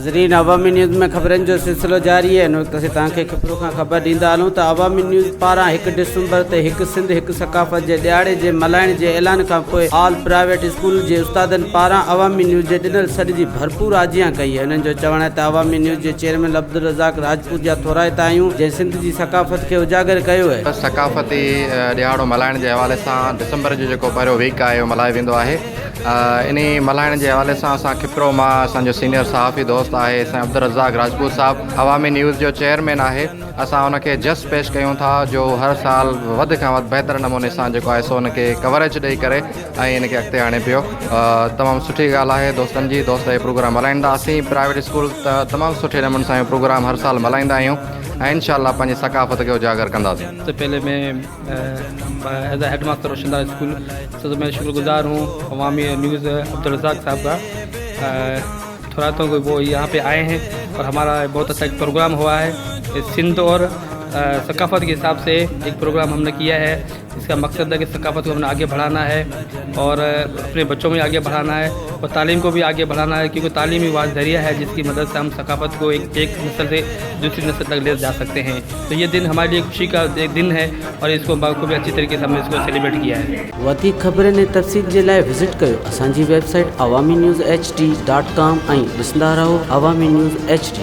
नाज़रीन, अवामी न्यूज़ में ख़बरनि जो सिलसिलो जारी है। इन वक़्तु असीं तव्हांखे ख़बरूं खां ख़बर ॾींदा हलूं त अवामी न्यूज़ पारां 1 डिसंबर ते हिकु सिंध हिकु सक़ाफ़त जे ॾियारे जे मल्हाइण जे ऐलान खां पोइ ऑल प्राइवेट स्कूल जे उस्तादनि पारां अवामी न्यूज़ जे ॾिनल सॾ जी भरपूर आजियां कई है। उन्हनि जो चवणु आहे त अवामी न्यूज़ जे चेयरमैन अब्दुल रज़ाक राजपूत जा थोराइता आहियूं जंहिं सिंध जी सक़ाफ़त खे उजागर कयो आहे। सक़ाफ़ती ॾियारो मल्हाइण जे हवाले सां डिसंबर जो जेको पहिरियों वीक आहे उहो मल्हायो वेंदो आहे। इन मल्हाइण जे हवाले सां असां खिपरो मां असांजो सीनियर सहाफ़ी दोस्त आहे असां अब्दुल रज़ाक राजपूत साहब अवामी न्यूज़ जो चेयरमैन आहे। असां उनखे जस्ट पेश कयूं था जो हर साल वधि खां वधि बहितर नमूने सां जेको आहे सो उनखे कवरेज ॾेई करे ऐं इनखे अॻिते आणे पियो। तमामु सुठी ॻाल्हि आहे दोस्तनि जी। दोस्त इहे प्रोग्राम मल्हाईंदासीं। प्राइवेट स्कूल त तमामु सुठे नमूने सां इहो प्रोग्राम हर साल मल्हाईंदा आहियूं ऐं इंशाअल्लाह पंहिंजी सक़ाफ़त खे उजागर कंदासीं। सबसे पहले मैं एज हेड मास्टर रोशनदार स्कूल तो मैं शुक्रगुजार हूँ अवामी न्यूज़ अब्दुल रज़ाक साहब का। थोड़ा तो वो यहाँ पे आए हैं और हमारा बहुत अच्छा एक प्रोग्राम हुआ है। सिंध और सक़ाफ़त के हिसाब से एक प्रोग्राम हमने किया है। इसका मकसद है कि सक़ाफ़त को हमने आगे बढ़ाना है और अपने बच्चों में आगे बढ़ाना है और तालीम को भी आगे बढ़ाना है, क्योंकि तालीम ही वह ज़रिया है जिसकी मदद से हम सक़ाफ़त को एक नस्ल से दूसरी नस्ल तक ले जा सकते हैं। तो ये दिन हमारे लिए खुशी का एक दिन है और इसको बखूबी अच्छी तरीके से हमने इसको सेलिब्रेट किया है। वधीक ख़बरनि ऐं तफ़सील जे लाइ विज़िट कयो असांजी वेबसाइट awamiNewsHD.com ऐं ॾिसंदा रहो अवामी न्यूज़ HD।